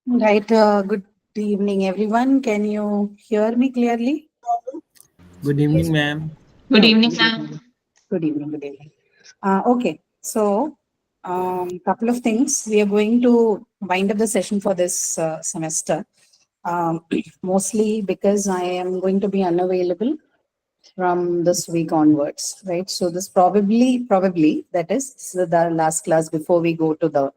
Right. Good evening, everyone. Can you hear me clearly? Good evening, ma'am. Good Okay. evening, Good ma'am. evening. Good evening. Good evening. Okay. So, couple of things. We are going to wind up the session for this semester. Mostly because I am going to be unavailable from this week onwards, right? So this probably that is the last class before we go to the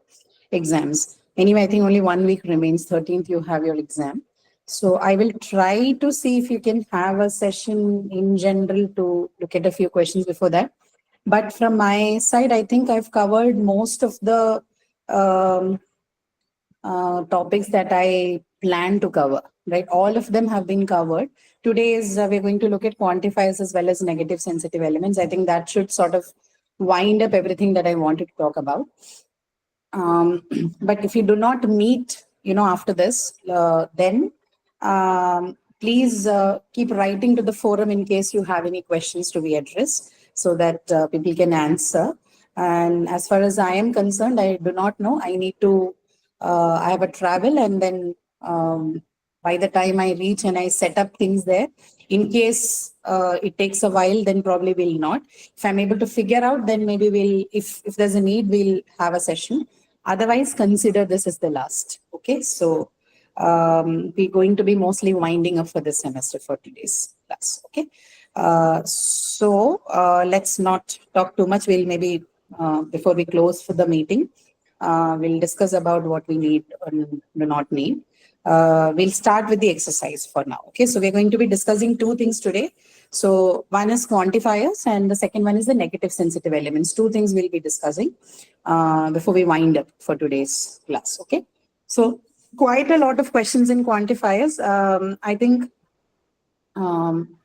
exams. Anyway, I think only 1 week remains. 13th, you have your exam. So I will try to see if you can have a session in general to look at a few questions before that. But from my side, I think I've covered most of the um, topics that I plan to cover, right? All of them have been covered. Today is we're going to look at quantifiers as well as negative sensitive elements. I think that should sort of wind up everything that I wanted to talk about. But if you do not meet, after this, then please keep writing to the forum in case you have any questions to be addressed so that people can answer. And as far as I am concerned, I do not know. I have a travel, and then by the time I reach and I set up things there, in case it takes a while, then probably we'll not. If I'm able to figure out, then maybe if there's a need, we'll have a session. Otherwise, consider this as the last. Okay, so we're going to be mostly winding up for this semester for today's class. Okay, let's not talk too much. We'll maybe before we close for the meeting, we'll discuss about what we need or do not need. We'll start with the exercise for now. Okay, so we're going to be discussing two things today. So one is quantifiers, and the second one is the negative sensitive elements. Two things we'll be discussing before we wind up for today's class. Okay, so quite a lot of questions in quantifiers. I think um,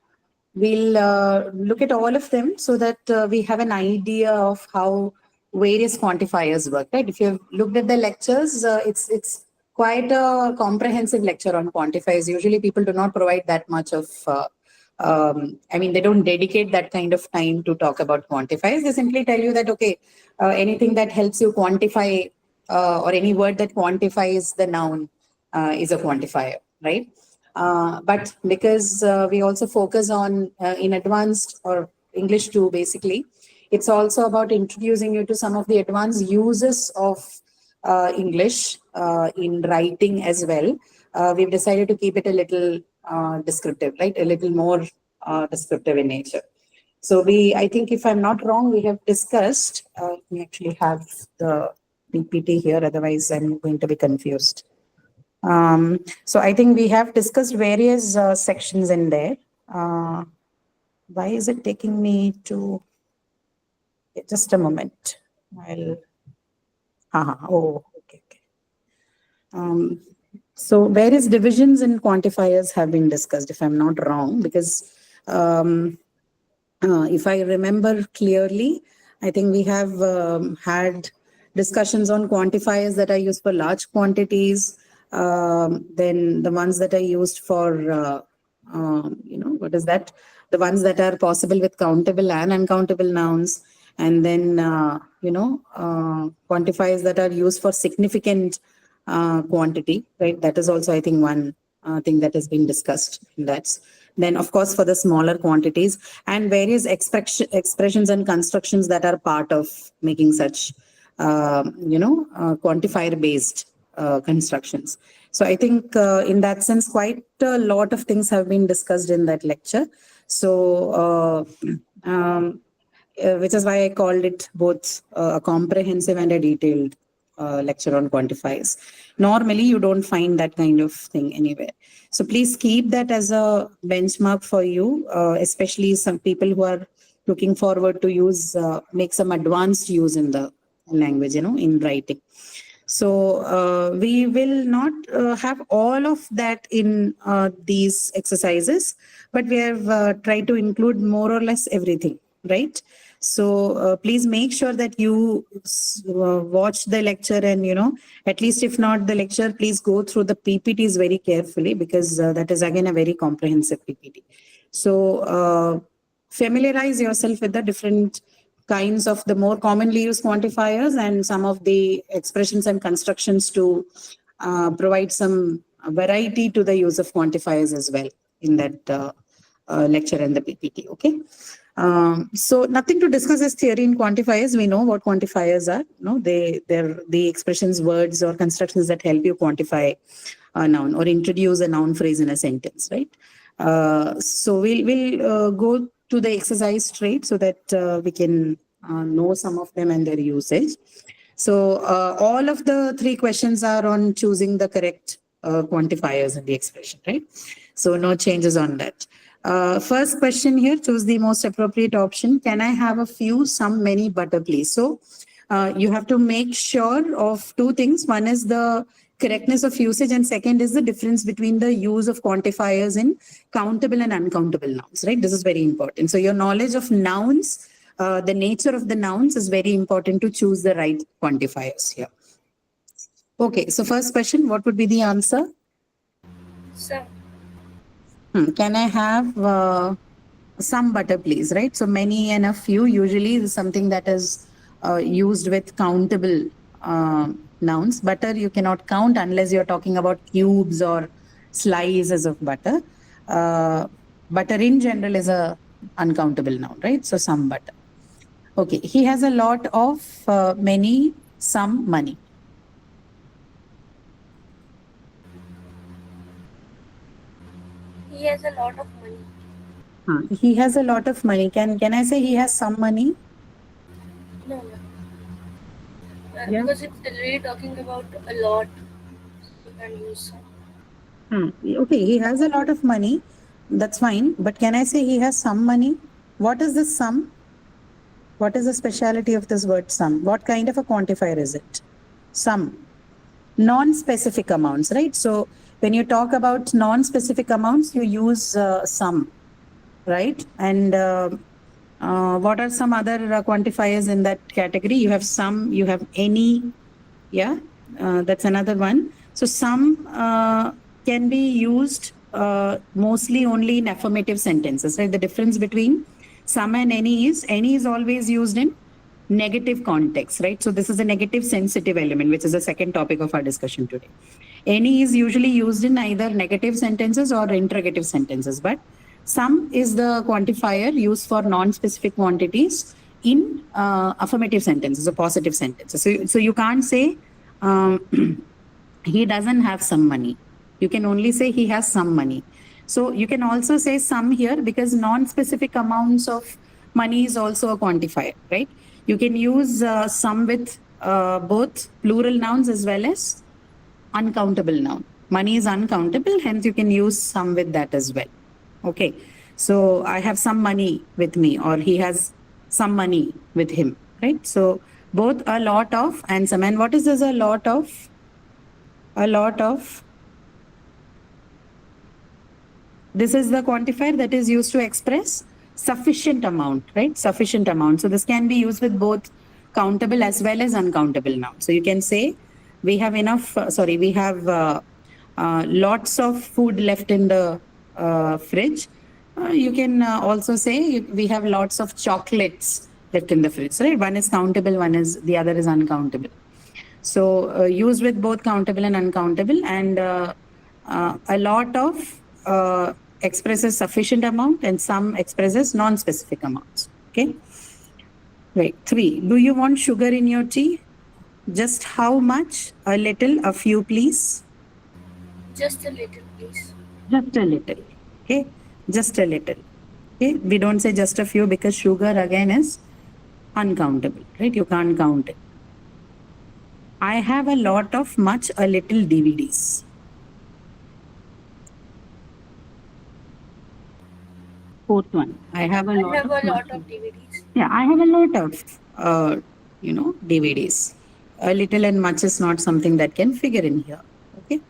we'll look at all of them so that we have an idea of how various quantifiers work. Right? If you've looked at the lectures, it's quite a comprehensive lecture on quantifiers. Usually, people do not provide that much of. I mean, they don't dedicate that kind of time to talk about quantifiers. They simply tell you that okay, anything that helps you quantify or any word that quantifies the noun is a quantifier, right? But because we also focus on in advanced or English too, basically, it's also about introducing you to some of the advanced uses of English in writing as well. We've decided to keep it a little descriptive, right? A little more descriptive in nature. So I think if I'm not wrong, we have discussed, we actually have the PPT here, otherwise I'm going to be confused. So I think we have discussed various sections in there. Why is it taking me to just a moment? I'll. Oh, okay, okay. Um, so various divisions and quantifiers have been discussed, if I'm not wrong, because if I remember clearly, I think we have had discussions on quantifiers that are used for large quantities, then the ones that are used for, what is that? The ones that are possible with countable and uncountable nouns, and then, quantifiers that are used for significant quantity, right? That is also, I think, one thing that has been discussed. That's then, of course, for the smaller quantities and various expressions and constructions that are part of making such, quantifier based constructions. So I think in that sense, quite a lot of things have been discussed in that lecture. So, which is why I called it both a comprehensive and a detailed lecture on quantifiers. Normally, you don't find that kind of thing anywhere. So please keep that as a benchmark for you, especially some people who are looking forward to make some advanced use in the language, in writing. So we will not have all of that in these exercises, but we have tried to include more or less everything, right? So please make sure that you watch the lecture and, at least if not the lecture, please go through the PPTs very carefully because that is again a very comprehensive PPT. So familiarize yourself with the different kinds of the more commonly used quantifiers and some of the expressions and constructions to provide some variety to the use of quantifiers as well in that lecture and the PPT. Okay. So nothing to discuss is theory in quantifiers. We know what quantifiers are. No, they're the expressions, words, or constructions that help you quantify a noun or introduce a noun phrase in a sentence, right? So we'll go to the exercise straight so that we can know some of them and their usage. So all of the three questions are on choosing the correct quantifiers in the expression, right? So no changes on that. First question here, choose the most appropriate option. Can I have a few, some, many, butter, please? So you have to make sure of two things. One is the correctness of usage, and second is the difference between the use of quantifiers in countable and uncountable nouns, right? This is very important. So your knowledge of nouns, the nature of the nouns is very important to choose the right quantifiers here. Okay, so first question, what would be the answer? Some. Can I have some butter, please, right? So many and a few usually is something that is used with countable nouns. Butter you cannot count unless you're talking about cubes or slices of butter. Butter in general is a uncountable noun, right? So some butter. Okay, he has a lot of many, some, money. He has a lot of money. He has a lot of money. Can I say he has some money? No. Yeah. Because it's really talking about a lot. You can use some. Okay, he has a lot of money. That's fine. But can I say he has some money? What is this sum? What is the speciality of this word sum? What kind of a quantifier is it? Sum. Non-specific amounts, right? So when you talk about non-specific amounts, you use sum, right? And what are some other quantifiers in that category? You have some, you have any, yeah, that's another one. So some can be used mostly only in affirmative sentences, right? The difference between some and any is always used in negative context, right? So this is a negative sensitive element, which is the second topic of our discussion today. Any is usually used in either negative sentences or interrogative sentences, but some is the quantifier used for non-specific quantities in affirmative sentences or positive sentences. So you can't say he doesn't have some money. You can only say he has some money. So you can also say some here because non-specific amounts of money is also a quantifier, right? You can use some with both plural nouns as well as uncountable noun. Money is uncountable, hence you can use some with that as well. Okay, so I have some money with me, or he has some money with him, right? So both a lot of and some. And what is this a lot of? A lot of. This is the quantifier that is used to express sufficient amount, right? Sufficient amount. So this can be used with both countable as well as uncountable nouns. So you can say we have enough, we have lots of food left in the fridge. You can also say we have lots of chocolates left in the fridge, right? One is countable, the other is uncountable. So used with both countable and uncountable, and a lot of expresses sufficient amount and some expresses non-specific amounts. Okay. Right. 3. Do you want sugar in your tea? Just how much? A little, a few, please. Just a little, please. Just a little. Okay. Just a little. Okay. We don't say just a few because sugar again is uncountable, right? You can't count it. I have a lot of much, a little DVDs. Fourth one. I have a lot of DVDs. Yeah, I have a lot of, DVDs. A little and much is not something that can figure in here. Okay.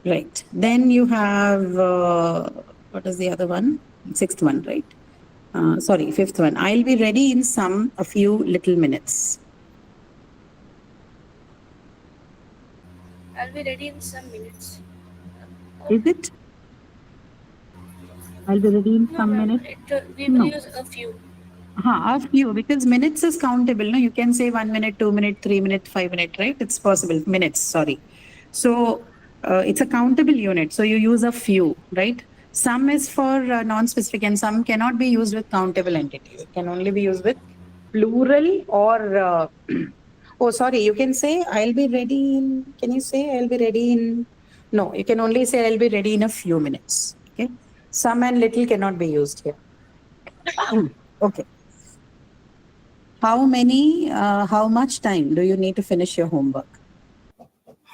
Right. Then you have, what is the other one? Sixth one, right? Fifth one. I'll be ready in a few little minutes. I'll be ready in some minutes. Is it? I'll be ready in some minutes. We will use a few. A few, because minutes is countable. No, you can say 1 minute, 2 minutes, 3 minutes, 5 minutes, right? It's possible. Minutes, sorry. So it's a countable unit. So you use a few, right? Some is for non-specific and some cannot be used with countable entity. It can only be used with plural or, oh, sorry, you can say I'll be ready in, can you say I'll be ready in, no, you can only say I'll be ready in a few minutes. Okay. Some and little cannot be used here. Okay. How much time do you need to finish your homework?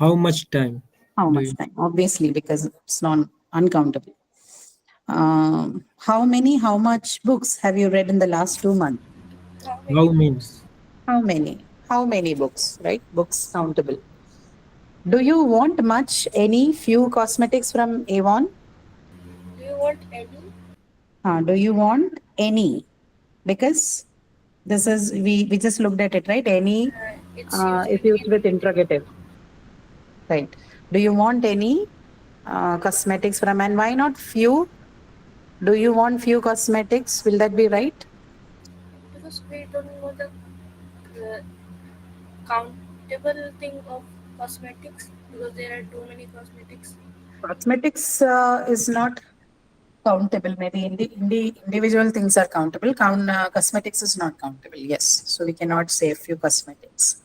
How much time? How do much you- time? Obviously, because it's not uncountable. How much books have you read in the last 2 months? How means? How many? How many books, right? Books countable. Do you want much, any, few cosmetics from Avon? Do you want any? Do you want any? Because this is, we just looked at it, right? Any It's is using used with interrogative. Right. Do you want any cosmetics from, and why not few? Do you want few cosmetics? Will that be right? because we don't know the countable thing of cosmetics because there are too many cosmetics. Cosmetics is not countable. Maybe individual things are countable. Cosmetics is not countable. Yes. So we cannot say a few cosmetics.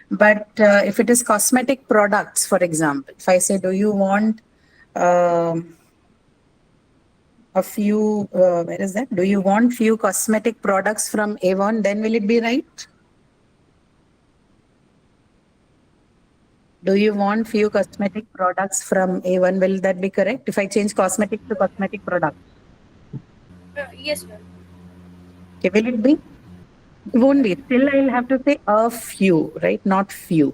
But if it is cosmetic products, for example, if I say, do you want a few, where is that? Do you want few cosmetic products from Avon? Then will it be right? Do you want few cosmetic products from Avon? Will that be correct? If I change cosmetic to cosmetic product, Yes, ma'am. okay, will it be? It won't be. Still, I'll have to say a few, right? Not few.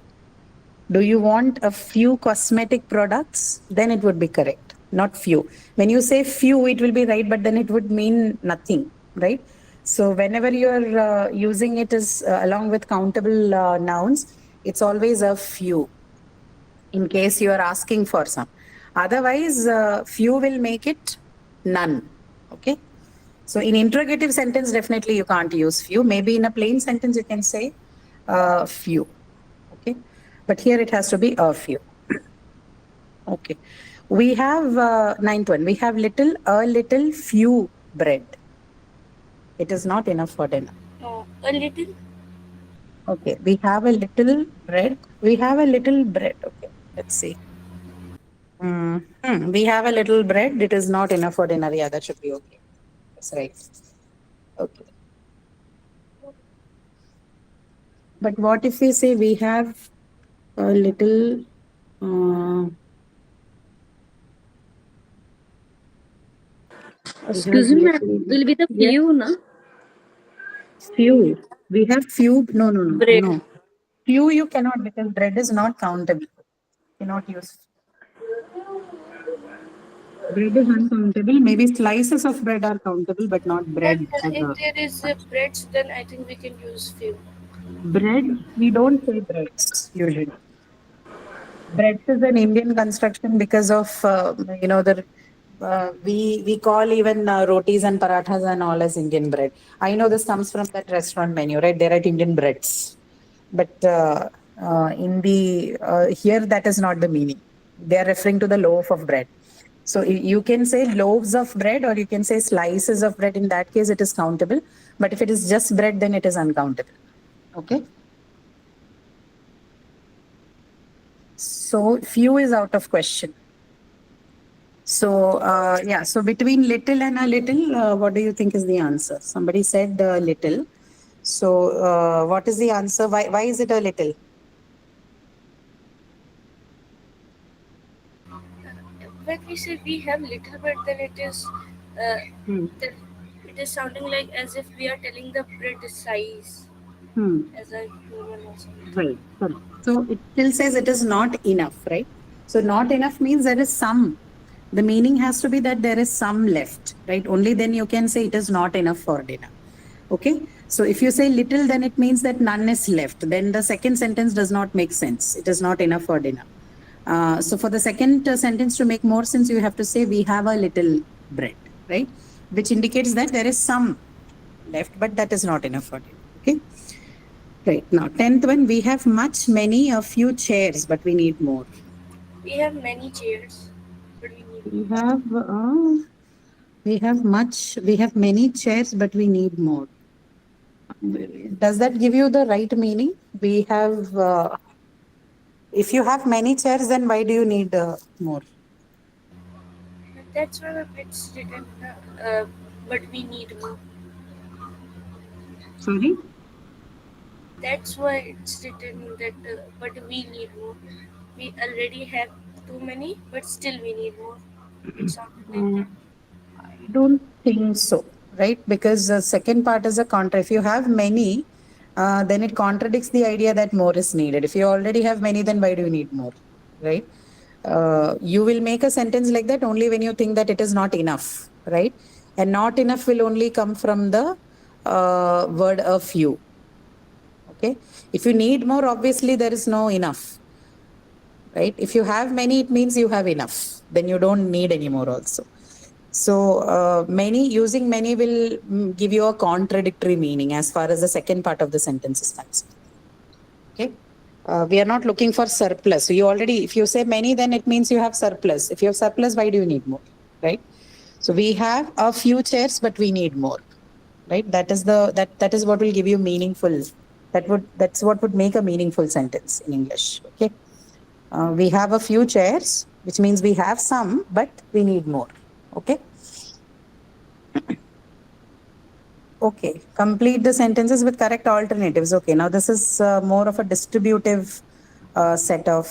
Do you want a few cosmetic products? Then it would be correct, not few. When you say few, it will be right, but then it would mean nothing, right? So whenever you're using it as along with countable nouns, it's always a few in case you are asking for some. Otherwise, few will make it none. Okay. So in interrogative sentence, definitely you can't use few. Maybe in a plain sentence, you can say few. Okay. But here it has to be a few. Okay. We have ninth one. We have a little, few bread. It is not enough for dinner. No, a little. Okay. We have a little bread. We have a little bread. Okay. Let's see. We have a little bread. It is not enough for dinner. Yeah, that should be okay. That's right. Okay. But what if we say we have a little, Excuse me, ma'am. It will be the Yes. few, na? Few. We have few. No, no, no, Bread. no. Few you cannot because bread is not countable. Cannot use. Bread is uncountable. Maybe slices of bread are countable, but not bread. And if there is breads, then I think we can use few. Bread, we don't say breads usually. Breads is an Indian construction because of the we call even rotis and parathas and all as Indian bread. I know this comes from that restaurant menu, right? They're at Indian breads, but in the here that is not the meaning. They are referring to the loaf of bread. So you can say loaves of bread or you can say slices of bread. In that case, it is countable. But if it is just bread, then it is uncountable. Okay. So few is out of question. So yeah, so between little and a little, what do you think is the answer? Somebody said little. So what is the answer? Why is it a little? When we say we have little bit, then it is then it is sounding like as if we are telling the bread size as a human or something. Right. Correct. So it still says it is not enough, right? So not enough means there is some. The meaning has to be that there is some left, right? Only then you can say it is not enough for dinner. Okay. So if you say little, then it means that none is left. Then the second sentence does not make sense. It is not enough for dinner. So for the second sentence to make more sense, you have to say we have a little bread, right? Which indicates that there is some left, but that is not enough for dinner. Okay. Right. Now, 10th one, we have much, many, a few chairs, but we need more. We have many chairs, but we need We more. have we have many chairs, but we need more. Does that give you the right meaning? We have, if you have many chairs, then why do you need more? That's why it's written, but we need more. Sorry? That's why it's written that, but we need more. We already have too many, but still we need more. It's something like that. I don't think so, right? Because the second part is a contra. If you have many, then it contradicts the idea that more is needed. If you already have many, then why do you need more, right? You will make a sentence like that only when you think that it is not enough, right? And not enough will only come from the word a few. Okay. If you need more, obviously there is no enough, right? If you have many, it means you have enough. Then you don't need any more also. So using many will give you a contradictory meaning as far as the second part of the sentence is concerned. Okay. We are not looking for surplus. So if you say many, then it means you have surplus. If you have surplus, why do you need more? Right. So we have a few chairs, but we need more. Right. That is what will give you meaningful. That's what would make a meaningful sentence in English. Okay. We have a few chairs, which means we have some, but we need more. Okay. Okay. Complete the sentences with correct alternatives. Okay. Now this is more of a distributive set of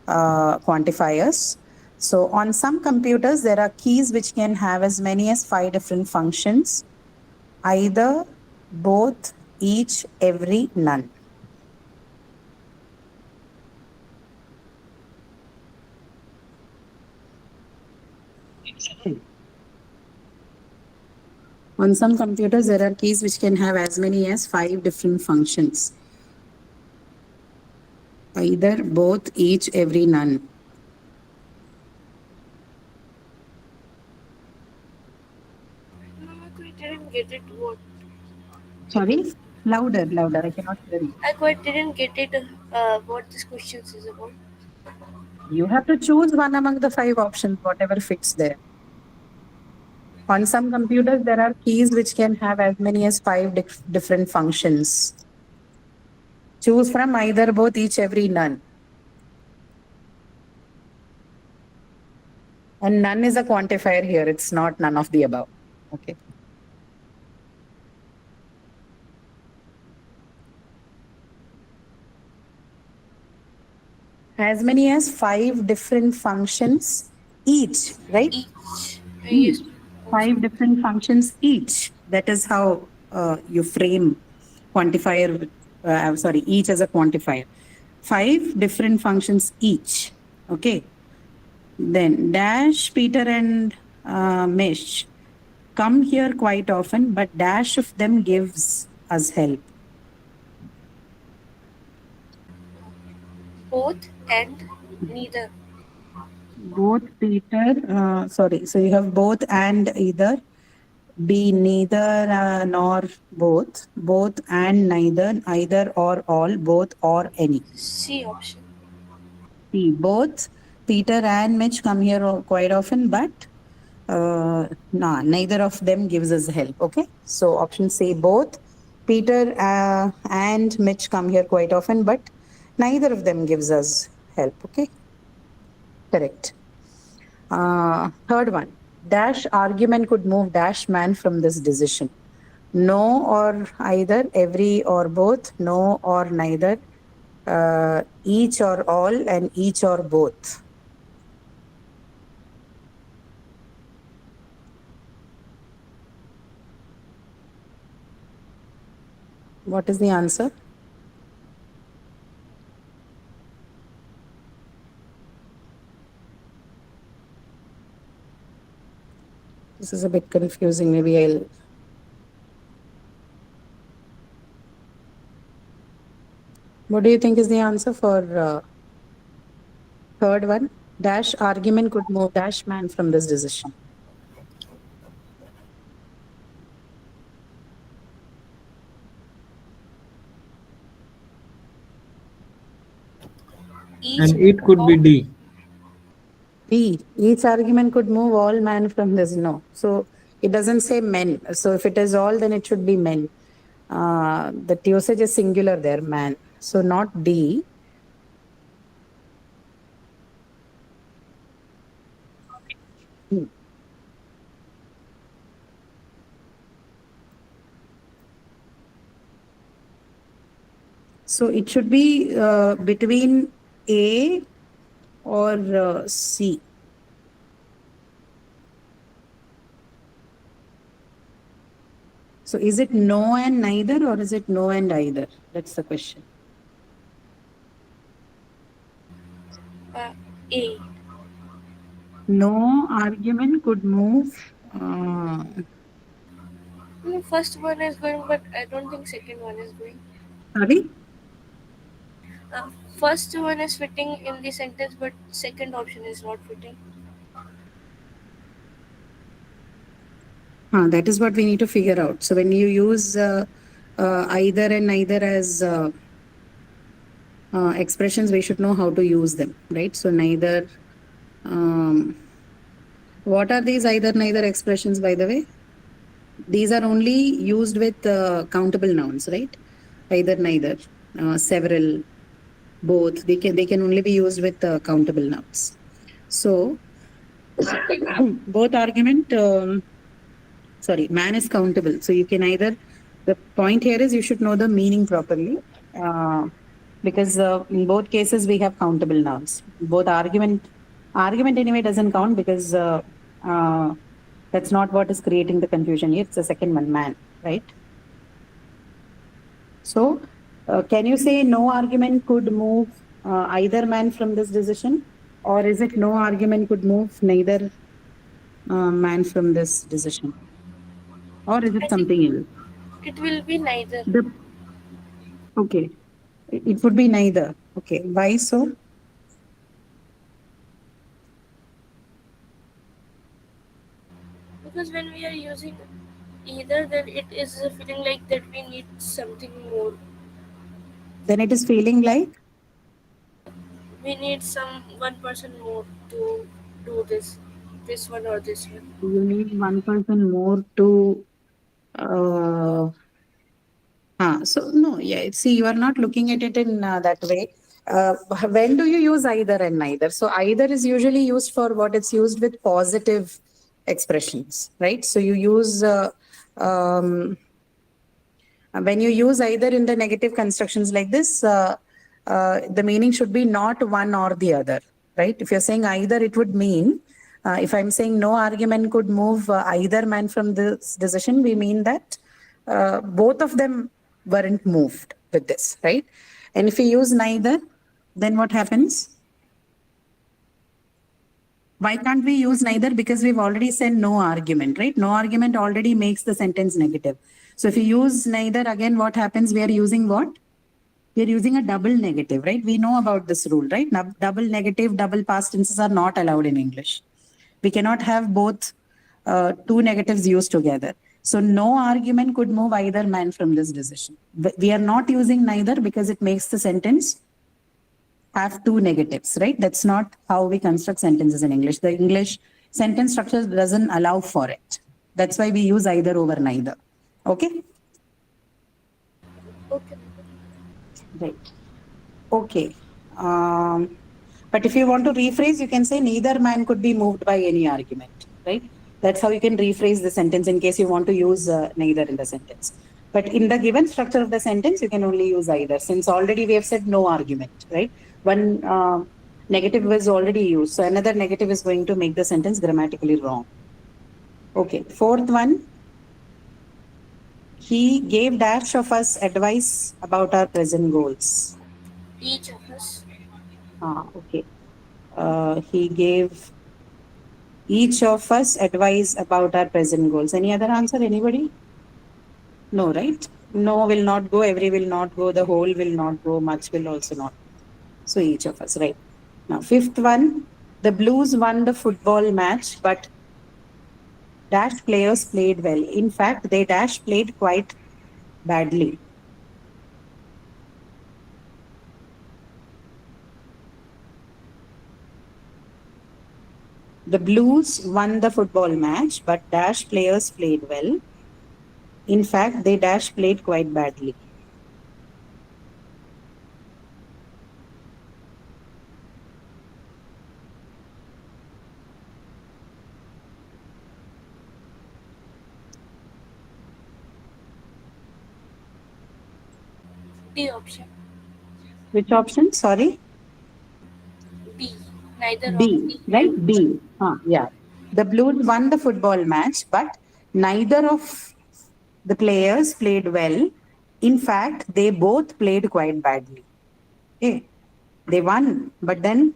quantifiers. So on some computers, there are keys which can have as many as 5 different functions, either, both, each, every, none. On some computers, there are keys which can have as many as 5 different functions, either, both, each, every, none. No, I quite didn't get it. What? Sorry? Louder. I cannot hear you. I quite didn't get it. What this question is about. You have to choose one among the 5 options, whatever fits there. On some computers, there are keys which can have as many as 5 different functions. Choose from either, both, each, every, none. And none is a quantifier here. It's not none of the above. Okay. As many as 5 different functions each, right? Each. Each. Yes. 5 different functions each. That is how you frame quantifier, each as a quantifier. 5 different functions each. Okay. Then Dash, Peter and Mesh come here quite often, but Dash of them gives us help. Both and neither. Both, Peter. So you have both and either. B, neither nor both. Both and neither. Either or all. Both or any. C option. C, both. Peter and Mitch come here quite often, but neither of them gives us help. Okay. So option C, both. Peter and Mitch come here quite often, but neither of them gives us help. Okay. Correct. Third one, Dash argument could move Dash man from this decision. No or either, every or both, no or neither, each or all, and each or both. What is the answer? This is a bit confusing. Maybe I'll. What do you think is the answer for third one? Dash argument could move Dash man from this decision. Each And it could be or- D. B, each argument could move all man from this. No. So it doesn't say men. So if it is all, then it should be men. The usage is singular there, man. So not D. Hmm. So it should be between A or C. So is it no and neither, or is it no and either? That's the question. A. No argument could move. No, first one is going, but I don't think second one is going. Sorry? First one is fitting in the sentence, but second option is not fitting. That is what we need to figure out. So when you use either and neither as expressions, we should know how to use them, right? So neither. What are these either neither expressions, by the way? These are only used with countable nouns, right? Either neither, several, both. They can only be used with countable nouns. So both argument. Man is countable. So you can either, the point here is you should know the meaning properly, because in both cases we have countable nouns. Both argument anyway doesn't count because that's not what is creating the confusion here. It's the second one, man, right? So can you say no argument could move either man from this decision, or is it no argument could move neither man from this decision? Or is I it think something else? it will be neither. Okay. It would be neither. Okay. Why so? Because when we are using either, then it is feeling like that we need something more. Then it is feeling like We need some one person more to do this one or this one. you need one person more to. Uh, so no, yeah. See, you are not looking at it in that way. When do you use either and neither? So either is usually used for what it's used with positive expressions, right? So you use when you use either in the negative constructions like this, the meaning should be not one or the other, right? If you're saying either, it would mean, if I'm saying no argument could move either man from this decision, we mean that both of them weren't moved with this, right? And if we use neither, then what happens? Why can't we use neither? Because we've already said no argument, right? No argument already makes the sentence negative. So if you use neither, again, what happens? We are using what? We are using a double negative, right? We know about this rule, right? Double negative, double past tenses are not allowed in English. We cannot have both two negatives used together. So no argument could move either man from this decision. We are not using neither because it makes the sentence have two negatives, right? That's not how we construct sentences in English. The English sentence structure doesn't allow for it. That's why we use either over neither. Okay? Okay. Right. Okay. But if you want to rephrase, you can say neither man could be moved by any argument, right? That's how you can rephrase the sentence in case you want to use neither in the sentence. But in the given structure of the sentence, you can only use either, since already we have said no argument, right? One negative was already used. So another negative is going to make the sentence grammatically wrong. Okay. Fourth one. He gave dash of us advice about our present goals. Each of us. Okay. He gave each of us advice about our present goals. Any other answer? Anybody? No, right? No will not go, every will not go, the whole will not go, much will also not. So each of us, right? Now, fifth one, the Blues won the football match, but dash players played well. In fact, they dash played quite badly. The Blues won the football match, but dash players played well. In fact, they dash played quite badly. B option. Which option? Sorry? B. Neither B, of the right? B. Yeah. The Blues won the football match, but neither of the players played well. In fact, they both played quite badly. Okay. They won, but then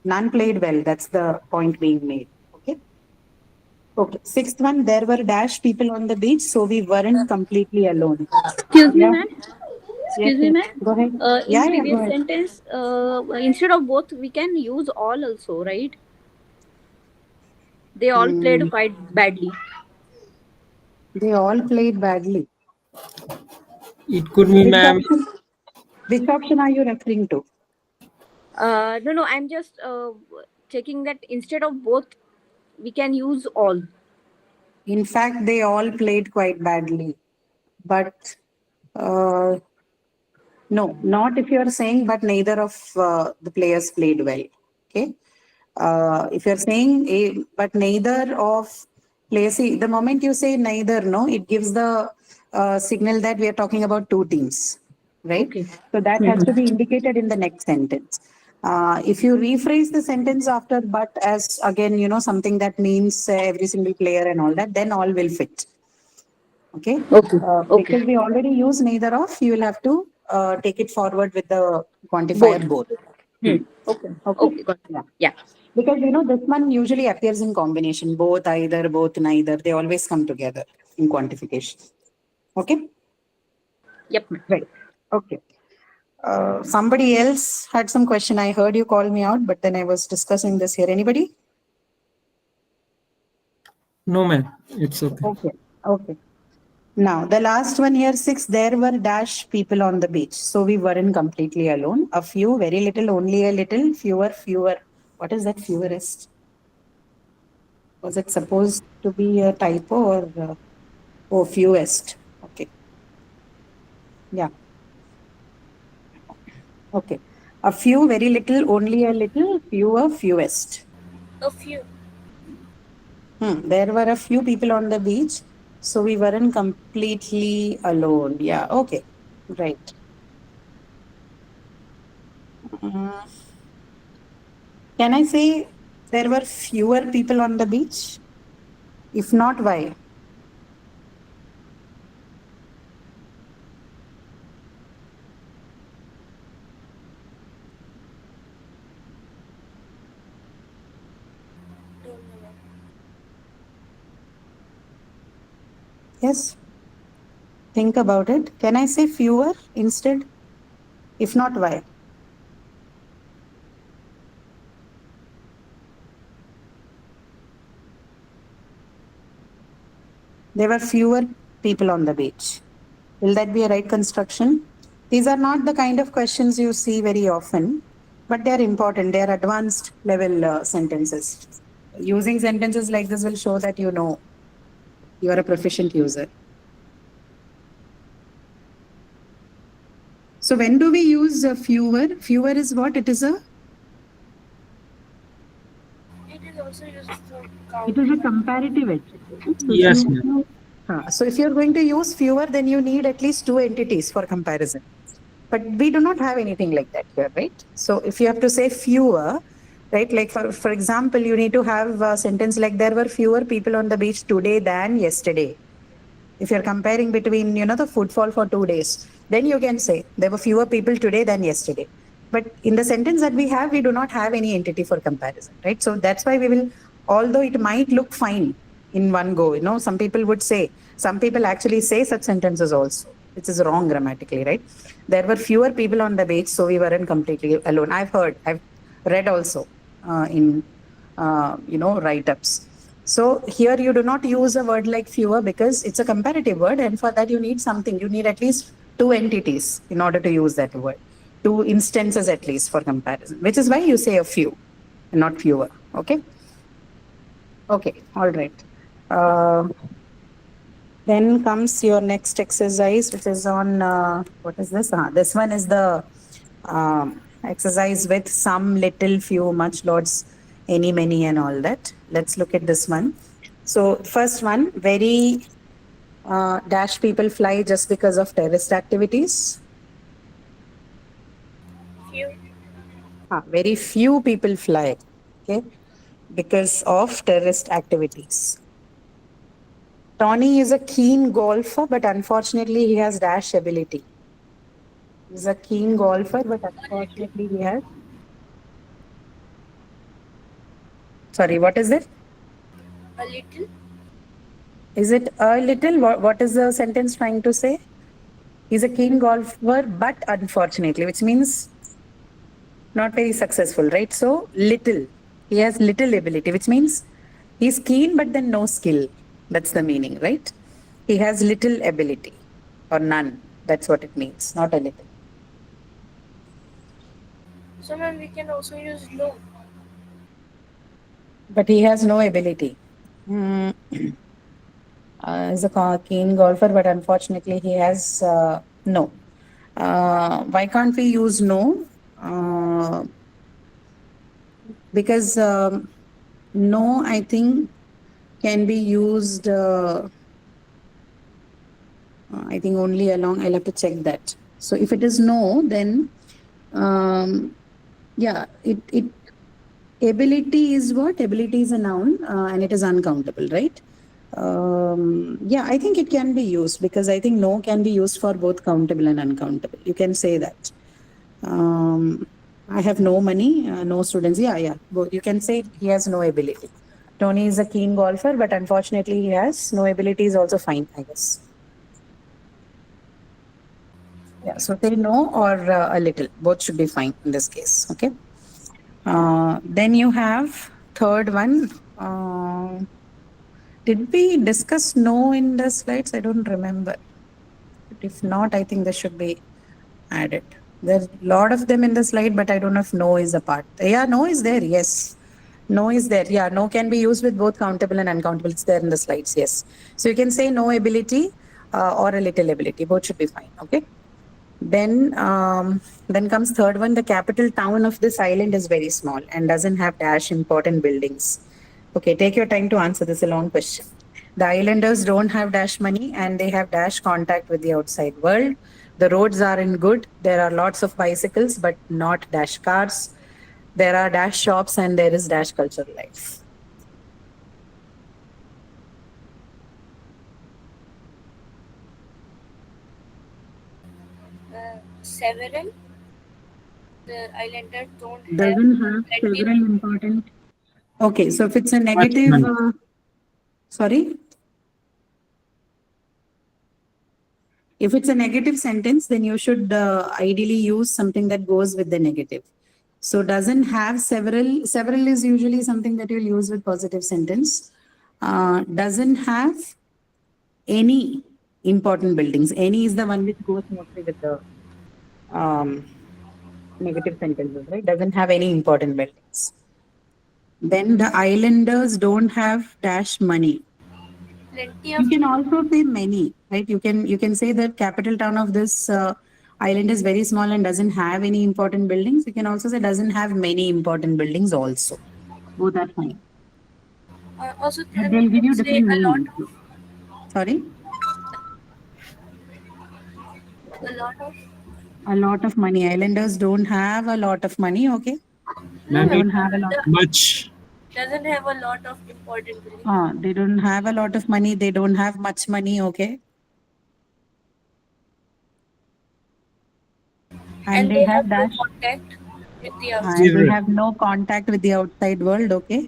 none played well. That's the point being made. Okay. Okay. Sixth one, there were dash people on the beach, so we weren't completely alone. Excuse me, Yeah. ma'am. Excuse me, ma'am. Go ahead. In Yeah, go previous ahead. sentence, instead of both, we can use all also, right? They all played quite badly. They all played badly. It could be, ma'am. Which option are you referring to? No, I'm just checking that instead of both, we can use all. In fact, they all played quite badly. But no, not if you're saying, but neither of the players played well. Okay. If you're saying, but neither of players, see, the moment you say neither, no, it gives the signal that we are talking about two teams, right? Okay. So that has to be indicated in the next sentence. If you rephrase the sentence after but as again, something that means every single player and all that, then all will fit. Okay. Okay. Because we already use neither of, you will have to take it forward with the quantifier both. Okay. Okay. Got it. Yeah. Because this one usually appears in combination, both, either, both, neither. They always come together in quantification. Okay. Yep. Right. Okay. Somebody else had some question. I heard you call me out, but then I was discussing this here. Anybody? No, ma'am. It's okay. Okay. Okay. Now, the last one here, 6, there were dash people on the beach. So we weren't completely alone. A few, very little, only a little, fewer. What is that fewerest? Was it supposed to be a typo or fewest? Okay. Yeah. Okay. A few, very little, only a little, fewer, fewest. A few. There were a few people on the beach, so we weren't completely alone. Yeah, okay. Right. Can I say there were fewer people on the beach? If not, why? Don't know. Yes. Think about it. Can I say fewer instead? If not, why? There were fewer people on the beach. Will that be a right construction? These are not the kind of questions you see very often, but they are important. They are advanced level sentences. Using sentences like this will show that you are a proficient user. So when do we use fewer? Fewer is what? It is a? It is also used for count. It is a comparative adjective. Yes, ma'am. So if you're going to use fewer, then you need at least two entities for comparison. But we do not have anything like that here, right? So if you have to say fewer, right? Like for example, you need to have a sentence like there were fewer people on the beach today than yesterday. If you're comparing between, the footfall for 2 days, then you can say there were fewer people today than yesterday. But in the sentence that we have, we do not have any entity for comparison, right? So that's why we will, although it might look fine in one go, some people actually say such sentences also, which is wrong grammatically, right? There were fewer people on the beach, so we weren't completely alone. I've read also in, write-ups. So here you do not use a word like fewer because it's a comparative word, and for that you need something. You need at least two entities in order to use that word, two instances at least for comparison, which is why you say a few and not fewer. Okay. Okay, all right. Uh, Then comes your next exercise, which is on what is this? This one is the exercise with some, little, few, much, lots, any, many, and all that. Let's look at this one. So, first one, very dash people fly just because of terrorist activities. Few. Very few people fly, okay, because of terrorist activities. Tony is a keen golfer, but unfortunately, he has dash ability. He's a keen golfer, but unfortunately, he has. Sorry, what is it? A little. Is it a little? What is the sentence trying to say? He's a keen golfer, but unfortunately, which means not very successful, right? So, little. He has little ability, which means he's keen, but then no skill. That's the meaning, right? He has little ability or none. That's what it means, not a little. So ma'am, we can also use no. But he has no ability. Hmm. Is a keen golfer, but unfortunately, he has no. Why can't we use no? Because no, I think, can be used. I think only along. I'll have to check that. So if it is no, then yeah, it ability is what? Ability is a noun and it is uncountable, right? Yeah, I think it can be used because I think no can be used for both countable and uncountable. You can say that. I have no money, no students. Yeah. Both. You can say he has no ability. Tony is a keen golfer, but unfortunately, he has no ability, is also fine, I guess. Yeah, so say no or a little. Both should be fine in this case. Okay. Then you have third one. Did we discuss no in the slides? I don't remember. But if not, I think this should be added. There's a lot of them in the slide, but I don't know if no is a part. Yeah, no is there. Yes. No is there. Yeah, no can be used with both countable and uncountable. It's there in the slides. Yes. So you can say no ability or a little ability. Both should be fine. Okay. Then comes third one. The capital town of this island is very small and doesn't have dash important buildings. Okay, take your time to answer this. A long question. The islanders don't have dash money and they have dash contact with the outside world. The roads are in good. There are lots of bicycles, but not dash cars. There are dash shops and there is dash cultural life. Several. The islanders don't Doesn't have plenty several of- important. Okay, so if it's a negative, sorry. If it's a negative sentence, then you should ideally use something that goes with the negative. So doesn't have several. Several is usually something that you'll use with positive sentence. Doesn't have any important buildings. Any is the one which goes mostly with the negative sentences, right? Doesn't have any important buildings. Then the islanders don't have dash money. plenty of You can also say many, right? You can say that capital town of this island is very small and doesn't have any important buildings. You can also say doesn't have many important buildings also. Both are fine. also But they'll give you say different a lot meanings. Sorry? a lot of A lot of money. Islanders don't have a lot of money, okay? no, Ma'am, Don't have a lot. much. doesn't have a lot of important buildings. They don't have a lot of money. They don't have much money, okay? And they have no dash. contact with the outside. And they Zero. have no contact with the outside world, okay?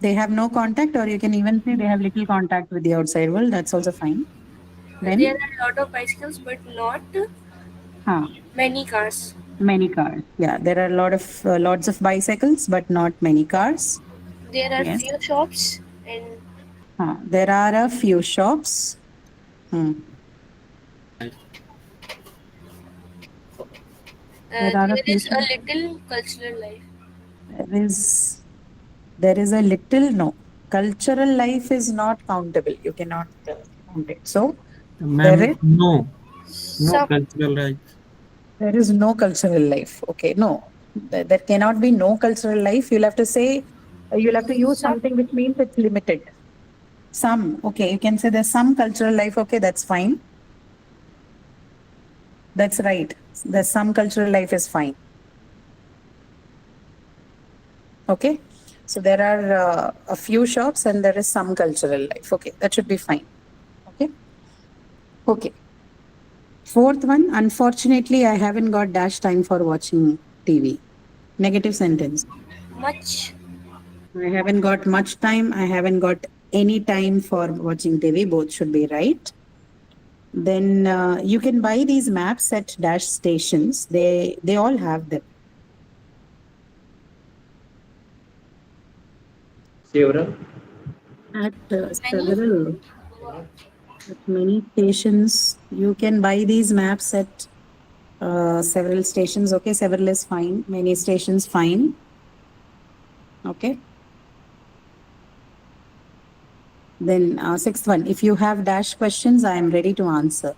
They have no contact, or you can even say they have little contact with the outside world. That's also fine. Then, There are a lot of bicycles, but not many cars. many cars. Yeah, there are a lot of lots of bicycles, but not many cars. There are Yes. few shops and There are a few shops. There are a there few is a shops. little cultural life. There is a little, no. Cultural life is not countable. You cannot count it. So Ma'am, no Some cultural rights. there is no cultural life. Okay, no. There cannot be no cultural life. You'll have to say, you'll have to use some something which means it's limited. Some, okay, you can say there's some cultural life. Okay, that's fine. That's right. There's some cultural life is fine. Okay. So there are a few shops and there is some cultural life. Okay, that should be fine. Okay. Okay. Fourth one, unfortunately, I haven't got dash time for watching TV. Negative sentence. much. I haven't got much time. I haven't got any time for watching TV. Both should be right. Then you can buy these maps at dash stations. They all have them. Several. At many stations, you can buy these maps at several stations. Okay, several is fine. Many stations, fine. Okay. Then sixth one, if you have dash questions, I am ready to answer.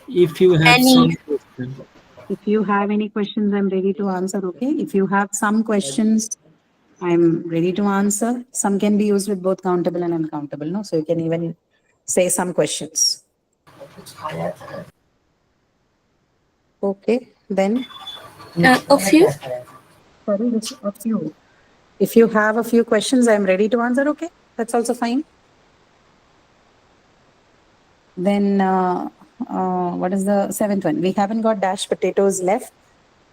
If you have Any. some question. If you have any questions, I'm ready to answer. Okay. If you have some questions, I'm ready to answer. Some can be used with both countable and uncountable. No, so you can even say some questions. Okay. Then A few. sorry, a few. If you have a few questions, I'm ready to answer. Okay, that's also fine. Then what is the seventh one? We haven't got dash potatoes left.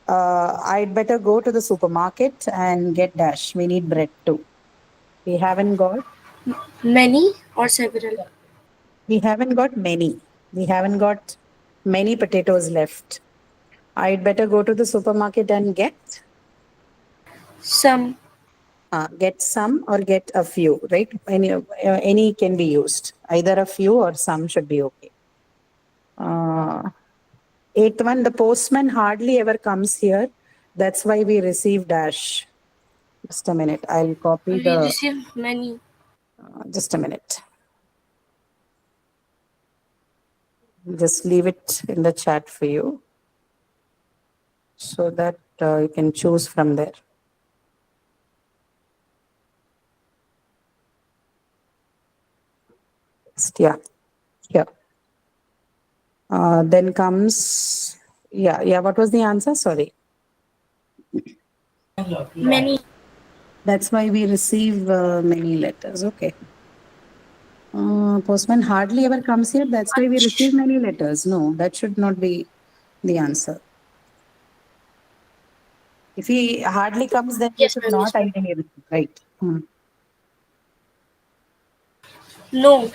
I'd better go to the supermarket and get dash. We need bread too. We haven't got. Many or several. We haven't got many. We haven't got many potatoes left. I'd better go to the supermarket and get. Some. Get some or get a few, right? Any can be used. Either a few or some should be okay. Eighth one, the postman hardly ever comes here. That's why we receive dash. Just a minute. I'll copy We the. receive many. Just a minute. Just leave it in the chat for you so that you can choose from there. Yeah. Here. Then comes, yeah. What was the answer? Sorry. Many. That's why we receive many letters. Okay. Postman hardly ever comes here. That's why we receive many letters. No, that should not be the answer. If he hardly comes, then we Yes, should ma'am, not yes, ma'am. ideally receive, right? No.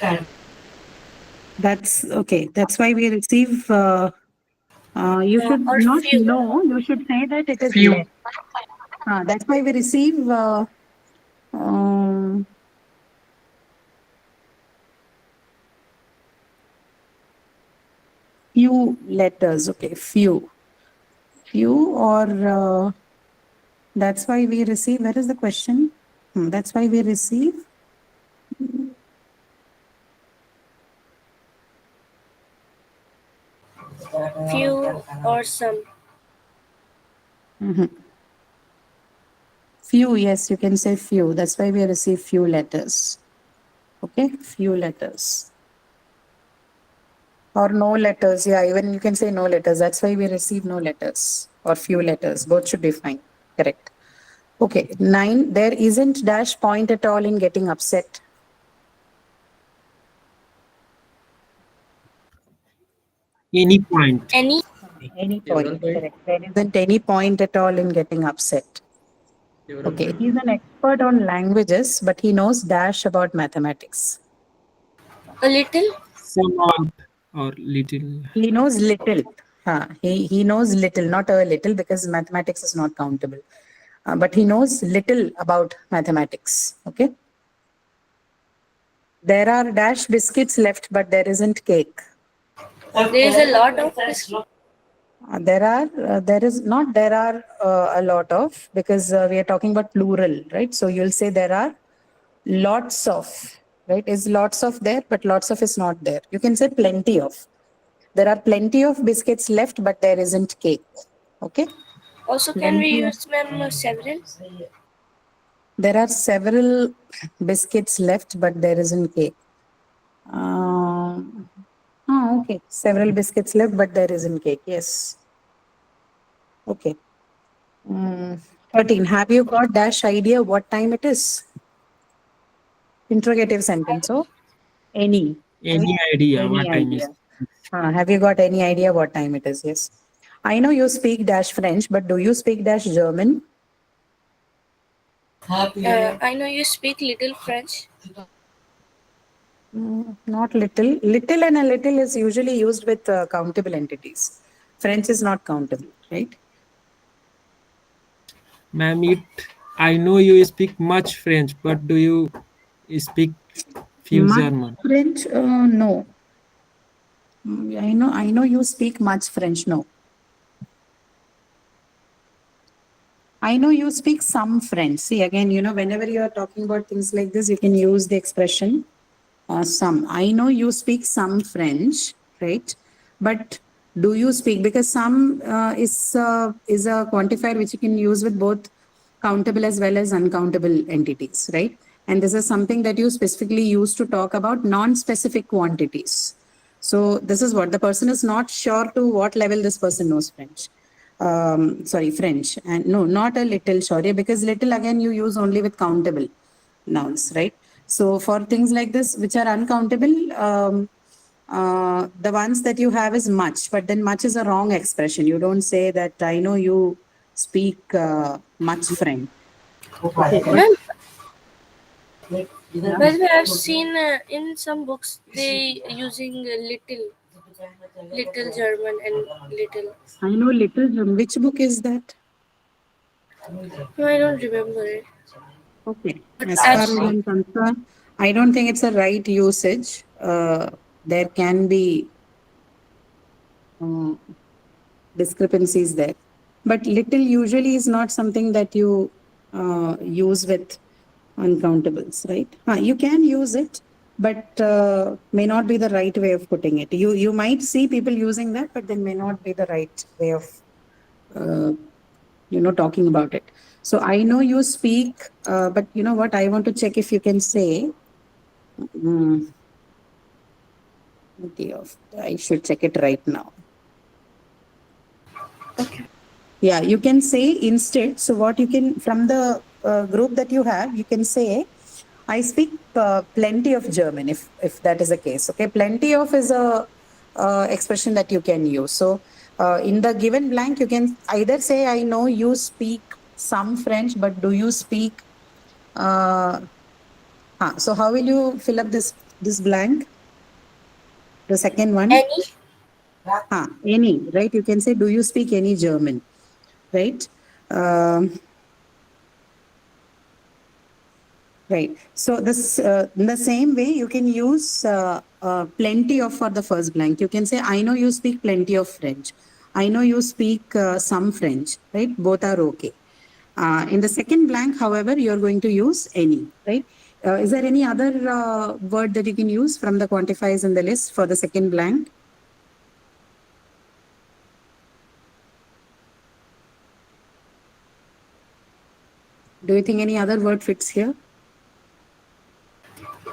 That's okay. That's why we receive. You should Or not few. know. You should say that it is Few. less. That's why we receive. Few letters. Okay, few or that's why we receive. Where is the question? That's why we receive. Few or some. Few, yes, you can say few. That's why we receive few letters. Okay, few letters. Or no letters. Yeah, even you can say no letters. That's why we receive no letters or few letters. Both should be fine. Correct. Okay, 9. There isn't dash point at all in getting upset. Any point. Any. Any point. Correct. There isn't any point at all in getting upset. Okay, he's an expert on languages, but he knows dash about mathematics. A little. Somewhat or little. He knows little. He knows little, not a little, because mathematics is not countable. But he knows little about mathematics. Okay. There are dash biscuits left, but there isn't cake. There is a lot of biscuits. There is not, there are a lot of, because we are talking about plural, right? So you'll say there are lots of, right? Is lots of there, but lots of is not there. You can say plenty of. There are plenty of biscuits left, but there isn't cake. Okay? Also, can we Plenty of- use, ma'am, several? There are several biscuits left, but there isn't cake. Okay. Several biscuits left, but there isn't cake. Yes. Okay. 13. Have you got dash idea what time it is? Interrogative sentence. So, any. Any idea Any what time idea? is? Have you got any idea what time it is? Yes. I know you speak dash French, but do you speak dash German? I know you speak little French. Not little. Little and a little is usually used with countable entities. French is not countable, right? Ma'am, I know you speak much French, but do you speak few Much German? French? No. I know you speak much French. No. I know you speak some French. See, again, whenever you are talking about things like this, you can use the expression some. I know you speak some French, right? But do you speak? Because some is a quantifier which you can use with both countable as well as uncountable entities, right? And this is something that you specifically use to talk about non-specific quantities. So this is what the person is not sure to what level this person knows French. French. And no, not a little, sorry, because little again you use only with countable nouns, right? So for things like this, which are uncountable, the ones that you have is much, but then much is a wrong expression. You don't say that I know you speak much French. Ma'am, by the way, I've seen in some books they using little German and little. I know little. Which book is that? No, I don't remember it. Okay. But As I've far as seen. I'm concerned, I don't think it's a right usage. There can be discrepancies there. But little usually is not something that you use with uncountables, right? You can use it, but may not be the right way of putting it. You might see people using that, but then may not be the right way of talking about it. So I know you speak, but you know what? I want to check if you can say. I should check it right now. Okay. Yeah, you can say instead. So what you can, from the group that you have, you can say, I speak plenty of German, if that is the case. Okay, plenty of is a expression that you can use. So in the given blank, you can either say, I know you speak some French, but do you speak? So how will you fill up this blank? The second one. Any? Any, right? You can say, do you speak any German? Right? Right. So this in the same way, you can use plenty of for the first blank. You can say, I know you speak plenty of French. I know you speak some French, right? Both are okay. In the second blank, however, you're going to use any, right? Is there any other word that you can use from the quantifiers in the list for the second blank? Do you think any other word fits here?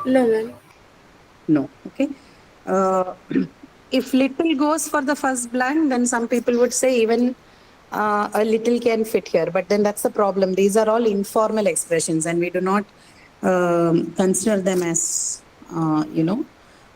No, ma'am. No. Okay. If little goes for the first blank, then some people would say even a little can fit here. But then that's the problem. These are all informal expressions, and we do not consider them as,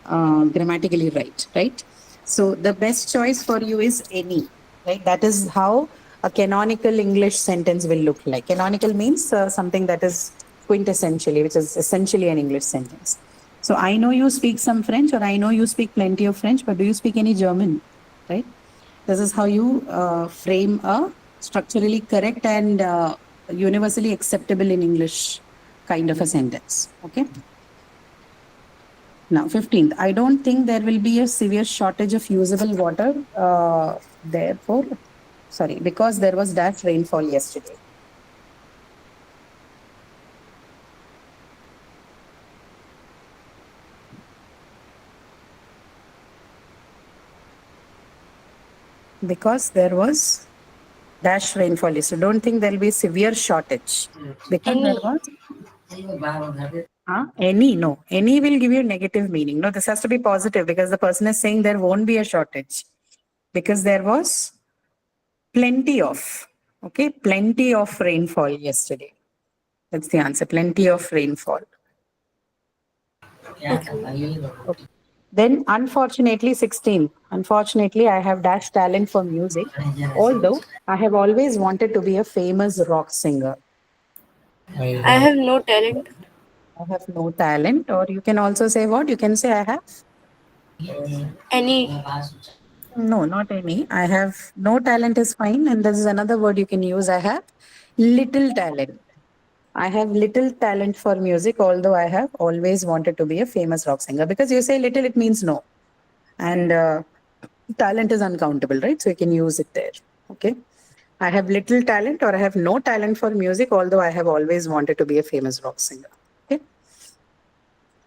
grammatically right. Right. So the best choice for you is any. Right. That is how a canonical English sentence will look like. Canonical means something that is quintessentially, which is essentially an English sentence. So I know you speak some French, or I know you speak plenty of French, but do you speak any German? Right? This is how you frame a structurally correct and universally acceptable in English kind of a sentence. Okay? Now, 15th, I don't think there will be a severe shortage of usable water. Therefore, sorry, because there was dash rainfall yesterday. Because there was dash rainfall yesterday. Don't think there will be severe shortage. Because Any. there was any, no. Any will give you negative meaning. No, this has to be positive because the person is saying there won't be a shortage. Because there was plenty of, okay, plenty of rainfall yesterday. That's the answer. Plenty of rainfall. Okay. Then, unfortunately, 16. Unfortunately, I have dash talent for music. Although I have always wanted to be a famous rock singer. I have no talent. I have no talent, or you can also say what? You can say I have. Any. No, not any. I have no talent is fine. And this is another word you can use. I have little talent. I have little talent for music, although I have always wanted to be a famous rock singer. Because you say little, it means no. And talent is uncountable, right? So you can use it there. Okay. I have little talent or I have no talent for music, although I have always wanted to be a famous rock singer. Okay.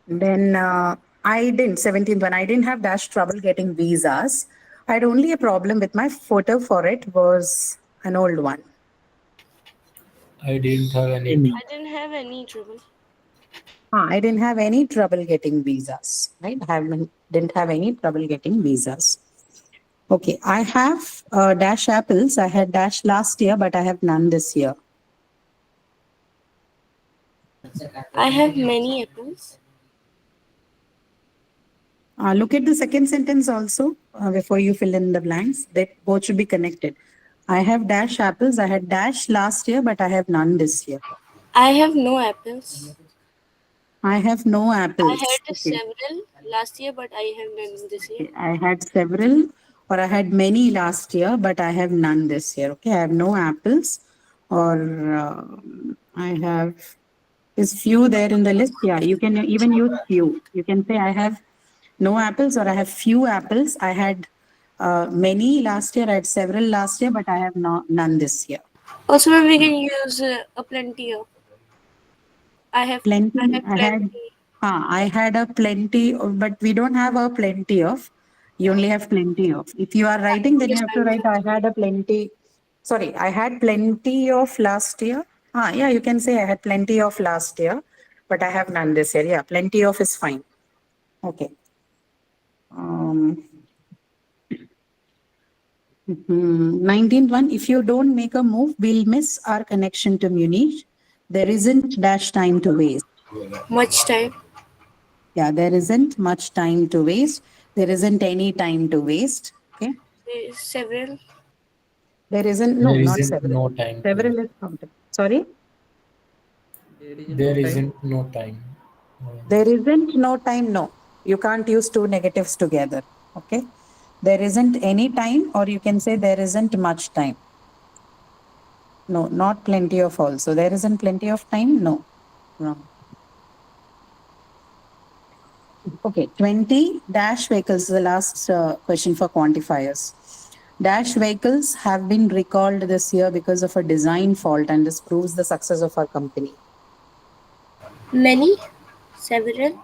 Then I didn't, 17th one, I didn't have dash trouble getting visas. I had only a problem with my photo for it was an old one. I didn't have any. I didn't have any trouble. I didn't have any trouble getting visas, right? Didn't have any trouble getting visas. Okay, I have dash apples. I had dash last year, but I have none this year. I have many apples. Look at the second sentence also before you fill in the blanks. They both should be connected. I have dash apples. I had dash last year, but I have none this year. I have no apples. I have no apples. I had Okay. several last year, but I have none this year. I had several, or I had many last year, but I have none this year. Okay, I have no apples, or I have is few there in the list. Yeah, you can even use few. You can say I have no apples, or I have few apples. I had many last year. I had several last year, but I have none this year. Also, we can use a plenty of. Plenty. I have plenty. I had a plenty, but we don't have a plenty of. You only have plenty of. If you are writing, then you Yes, have to ma'am. write, I had a plenty. Sorry, I had plenty of last year. Yeah, you can say I had plenty of last year, but I have none this year. Yeah, plenty of is fine. Okay. 19th one, if you don't make a move, we'll miss our connection to Munich. There isn't dash time to waste. Much time. Yeah, there isn't much time to waste. There isn't any time to waste. Okay. Several. There isn't, no, There not isn't several. no time. Several is counted. Sorry? There isn't no time. There isn't no time. No, you can't use two negatives together. Okay. There isn't any time, or you can say there isn't much time. No, not plenty of also. There isn't plenty of time. No. Wrong. Okay, 20 dash vehicles, the last question for quantifiers. Dash vehicles have been recalled this year because of a design fault, and this proves the success of our company. Many. Several.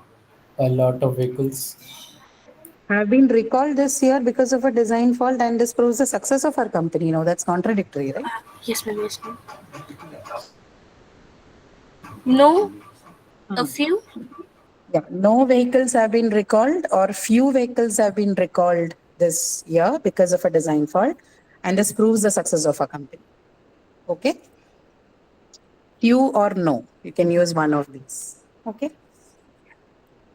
A lot of vehicles. Have been recalled this year because of a design fault, and this proves the success of our company. Now that's contradictory, right? Yes, ma'am. Yes, ma'am. No. A few. Yeah, no vehicles have been recalled, or few vehicles have been recalled this year because of a design fault, and this proves the success of our company. Okay. Few or no, you can use one of these. Okay.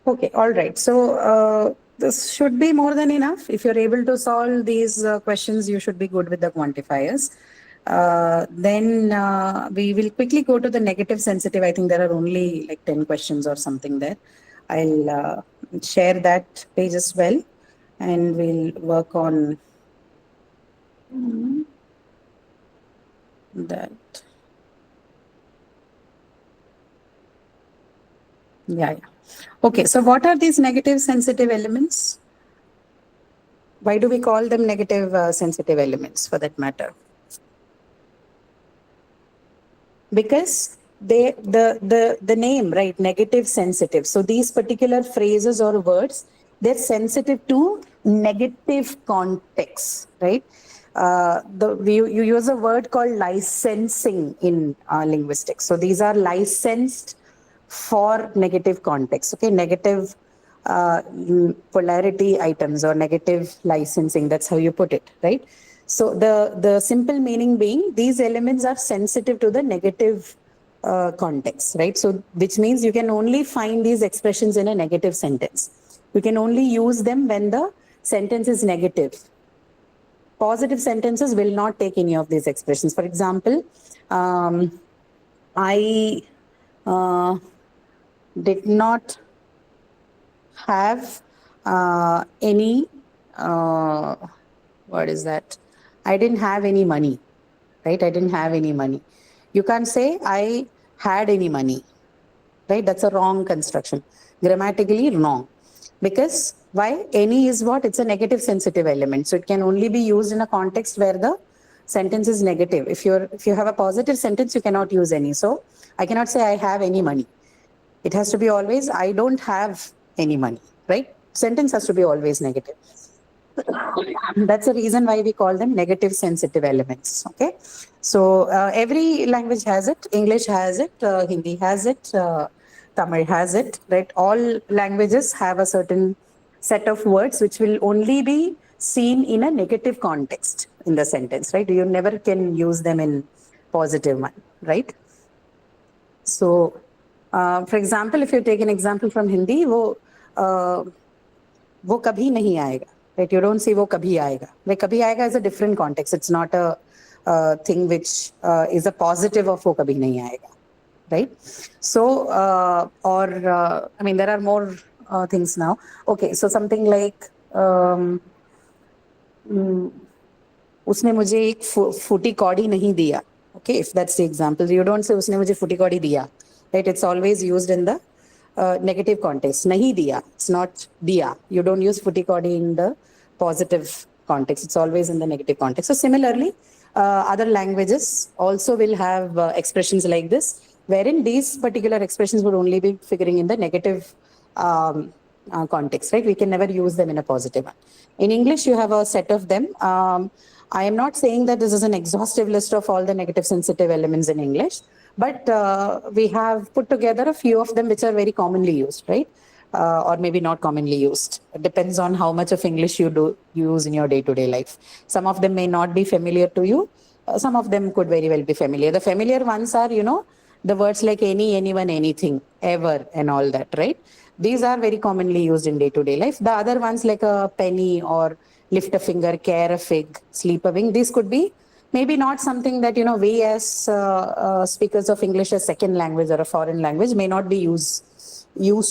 Okay, all right. So this should be more than enough. If you're able to solve these questions, you should be good with the quantifiers. Then we will quickly go to the negative sensitive. I think there are only like 10 questions or something there. I'll share that page as well, and we'll work on that. Yeah, yeah. Okay, so what are these negative sensitive elements? Why do we call them negative sensitive elements for that matter? Because the name, right, negative sensitive. So these particular phrases or words, they're sensitive to negative context, right? You use a word called licensing in linguistics. So these are licensed for negative context, okay? Negative polarity items or negative licensing, that's how you put it, right? So the simple meaning being these elements are sensitive to the negative context, right? So which means you can only find these expressions in a negative sentence. You can only use them when the sentence is negative. Positive sentences will not take any of these expressions. For example, I did not have any, what is that? I didn't have any money, right? I didn't have any money. You can't say I had any money, right? That's a wrong construction. Grammatically wrong. Because why? Any is what? It's a negative sensitive element. So it can only be used in a context where the sentence is negative. If you have a positive sentence, you cannot use any. So I cannot say I have any money. It has to be always, I don't have any money, right? Sentence has to be always negative. That's the reason why we call them negative sensitive elements, okay? So every language has it. English has it, Hindi has it, Tamil has it, right? All languages have a certain set of words which will only be seen in a negative context in the sentence, right? You never can use them in positive one, right? So, for example, if you take an example from Hindi, वो कभी नहीं आएगा, right? You don't say वो कभी आएगा. वो कभी आएगा is a different context. It's not a thing which is a positive of वो कभी नहीं आएगा, right? So, I mean, there are more things now. Okay, so something like उसने मुझे एक फूटी कौड़ी नहीं दिया. Okay, if that's the example, you don't say उसने मुझे फूटी कौड़ी दिया, right? It's always used in the negative context. Nahi diya, it's not diya. You don't use footy kaudi in the positive context. It's always in the negative context. So similarly, other languages also will have expressions like this, wherein these particular expressions would only be figuring in the negative context, right? We can never use them in a positive one. In English, you have a set of them. I am not saying that this is an exhaustive list of all the negative sensitive elements in English, but we have put together a few of them which are very commonly used, right? Or maybe not commonly used. It depends on how much of English you do use in your day-to-day life. Some of them may not be familiar to you. Some of them could very well be familiar. The familiar ones are, the words like any, anyone, anything, ever, and all that, right? These are very commonly used in day-to-day life. The other ones like a penny or lift a finger, care a fig, sleep a wing, these could be maybe not something that, we as speakers of English as second language or a foreign language may not be used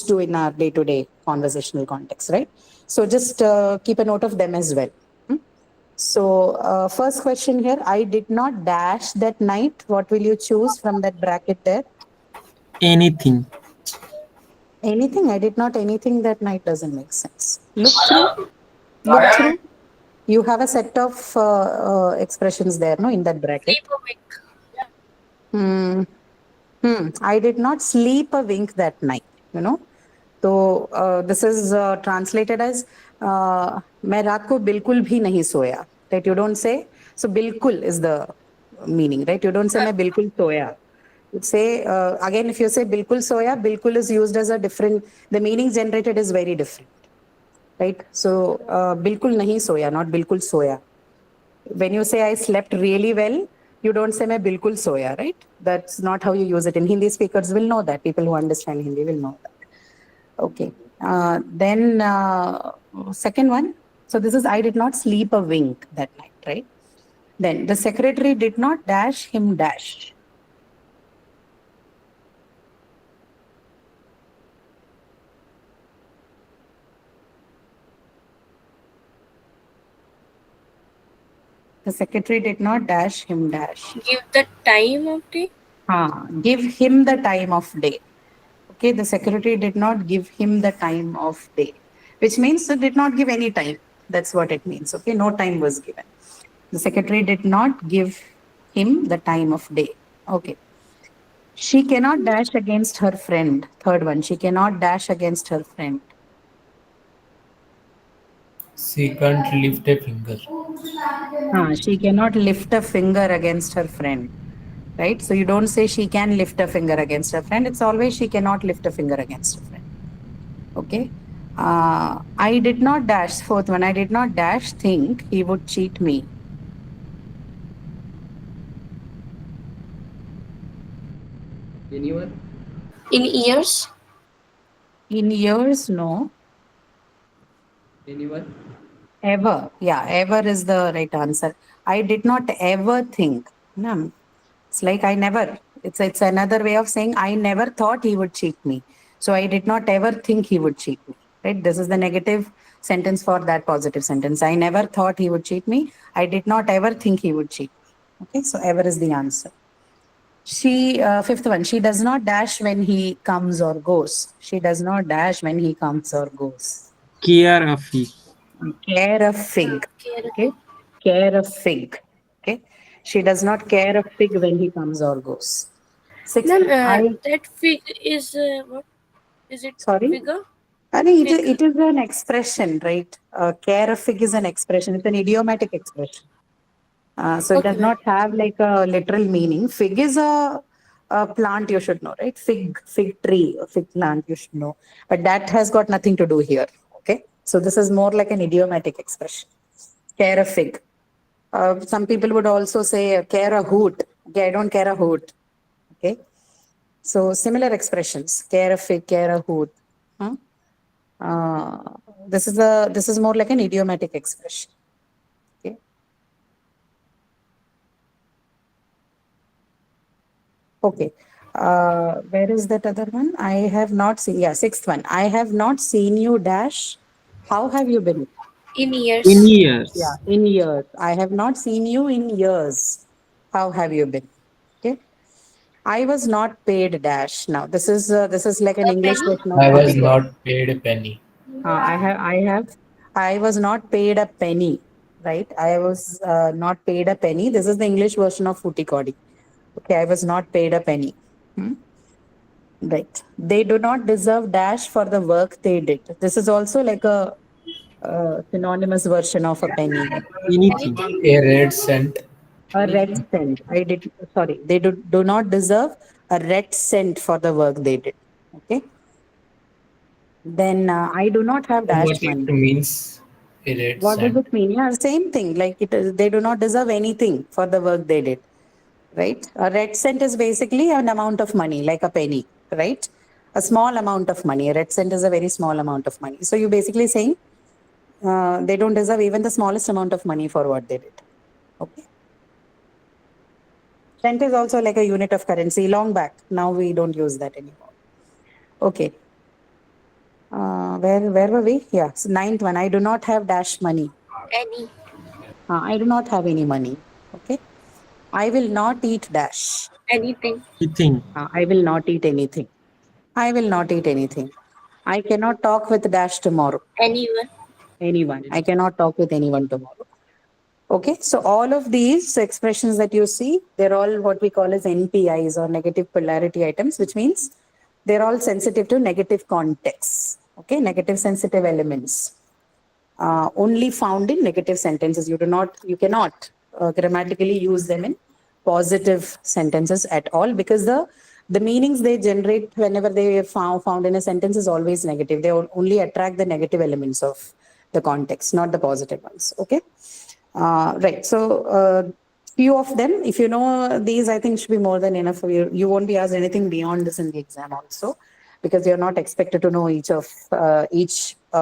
to in our day-to-day conversational context, right? So just keep a note of them as well. So first question here, I did not dash that night. What will you choose from that bracket there? Anything. Anything? I did not anything that night doesn't make sense. Look through. You have a set of expressions there, no, in that bracket. Sleep a wink. I did not sleep a wink that night, So this is translated as मैं रात को बिल्कुल भी नहीं सोया, right? You don't say, so बिल्कुल is the meaning, right? You don't say मैं बिल्कुल सोया. You say, again, if you say बिल्कुल सोया, बिल्कुल is used as a different, the meaning generated is very different, right? So बिल्कुल नहीं सोया, not बिल्कुल सोया. When you say I slept really well, you don't say मैं बिल्कुल सोया, right? That's not how you use it. In Hindi speakers will know that. People who understand Hindi will know that. Okay. Then second one. So this is I did not sleep a wink that night, right? Then the secretary did not dash him dash. The secretary did not dash him dash. Give the time of day. Give him the time of day. Okay, the secretary did not give him the time of day, which means it did not give any time. That's what it means. Okay, no time was given. The secretary did not give him the time of day. Okay. She cannot dash against her friend. Third one, she cannot dash against her friend. She can't lift a finger. She cannot lift a finger against her friend. Right? So you don't say she can lift a finger against her friend. It's always she cannot lift a finger against her friend. Okay. I did not dash. Fourth one, I did not dash think he would cheat me. Anyone? In years? In years, no. Anyone? Ever. Yeah, ever is the right answer. I did not ever think. No. It's like I never. It's another way of saying I never thought he would cheat me. So I did not ever think he would cheat me. Right? This is the negative sentence for that positive sentence. I never thought he would cheat me. I did not ever think he would cheat me. Okay, so ever is the answer. Fifth one, she does not dash when he comes or goes. She does not dash when he comes or goes. Care a fig. Care a fig. Okay, care a fig. Okay, she does not care a fig when he comes or goes. Sixth, Ma'am, that fig is what? Is it Sorry? figure? I think Fig. it is an expression, right? Care a fig is an expression. It's an idiomatic expression. So it does Okay, not have like a literal meaning. Fig is a plant you should know, right? Fig tree, a fig plant you should know. But that has got nothing to do here. Okay. So this is more like an idiomatic expression. Care a fig. Some people would also say care a hoot. Okay, I don't care a hoot. Okay. So similar expressions. Care a fig, care a hoot. Huh? This is more like an idiomatic expression. Okay. Okay. Where is that other one? I have not seen. Yeah, sixth one. I have not seen you dash. How have you been? in years. In years. Yeah, in years. I have not seen you in years. How have you been? Okay. I was not paid dash. Now this is like an A English penny? version of I was Footy not paid a penny. I was not paid a penny. Right. I was not paid a penny. This is the English version of Footy Coddy. Okay, I was not paid a penny. Right. They do not deserve dash for the work they did. This is also like a synonymous version of a penny. Anything. A red cent. A red cent. Sorry. They do not deserve a red cent for the work they did. Okay. Then I do not have dash What it money. means, a red What does cent. it mean? Yeah, same thing. Like they do not deserve anything for the work they did. Right? A red cent is basically an amount of money, like a penny, right? A small amount of money. A red cent is a very small amount of money. So you're basically saying they don't deserve even the smallest amount of money for what they did. Okay. Cent is also like a unit of currency long back. Now we don't use that anymore. Okay. Where were we? Yeah. So ninth one. I do not have dash money. Any. I do not have any money. Okay. I will not eat dash. Anything. Anything. I will not eat anything. I will not eat anything. I cannot talk with dash tomorrow. Anyone. Anyone. I cannot talk with anyone tomorrow. Okay. So all of these expressions that you see, they're all what we call as NPIs or negative polarity items, which means they're all sensitive to negative contexts. Okay. Negative sensitive elements. Only found in negative sentences. You cannot grammatically use them in positive sentences at all because the meanings they generate whenever they are found in a sentence is always negative. They only attract the negative elements of the context, not the positive ones. Okay. Right. So few of them, if you know these, I think should be more than enough for you. You won't be asked anything beyond this in the exam also, because you're not expected to know each of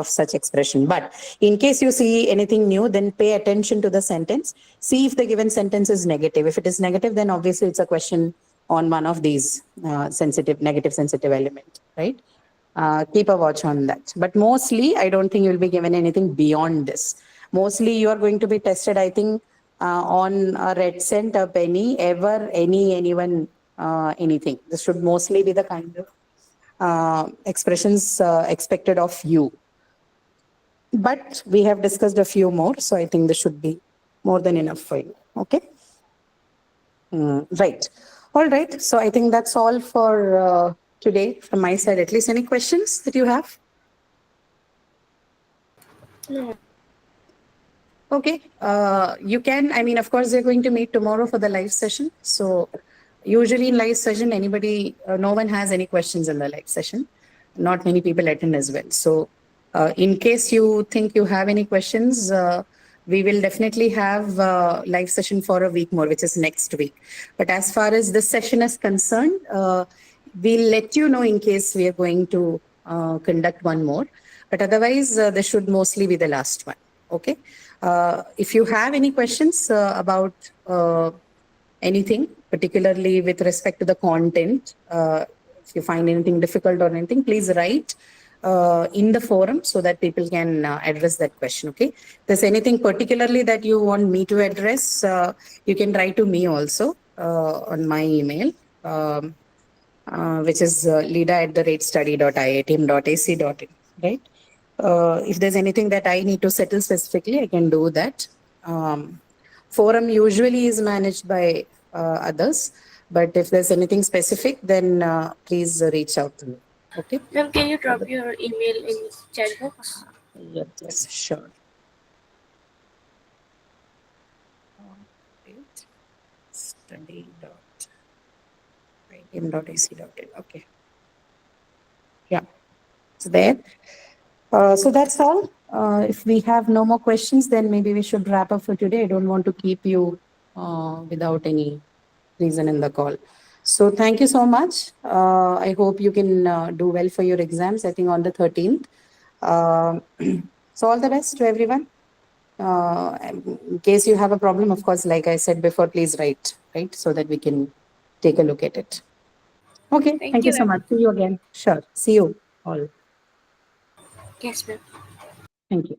such expression. But in case you see anything new, then pay attention to the sentence. See if the given sentence is negative. If it is negative, then obviously it's a question on one of these negative sensitive element, right? Keep a watch on that. But mostly, I don't think you'll be given anything beyond this. Mostly, you are going to be tested, I think, on a red cent, a penny, ever, anyone, anything. This should mostly be the kind of expressions expected of you. But we have discussed a few more, so I think this should be more than enough for you. Okay. Right. All right. So I think that's all for today from my side. At least any questions that you have? No. Okay. You can, I mean, of course, they're going to meet tomorrow for the live session. So usually in live session, anybody, no one has any questions in the live session. Not many people attend as well. So in case you think you have any questions, we will definitely have live session for a week more, which is next week. But as far as this session is concerned, we'll let you know in case we are going to conduct one more. But otherwise, this should mostly be the last one. Okay. If you have any questions about anything, particularly with respect to the content, if you find anything difficult or anything, please write in the forum so that people can address that question. Okay. If there's anything particularly that you want me to address, you can write to me also on my email, which is lida@study.iitm.ac.in. Right. If there's anything that I need to settle specifically, I can do that. Forum usually is managed by others, but if there's anything specific, then please reach out to me. Okay. Ma'am, can you drop your email in chat box? Yes, sure. Study.iitm.ac.in. Okay. Yeah, it's there. So that's all. If we have no more questions, then maybe we should wrap up for today. I don't want to keep you without any reason in the call. So thank you so much. I hope you can do well for your exams, I think on the 13th. So all the best to everyone. In case you have a problem, of course, like I said before, please write, right? So that we can take a look at it. Okay, thank you so much. See you again. Sure. See you all. Yes, ma'am. Thank you.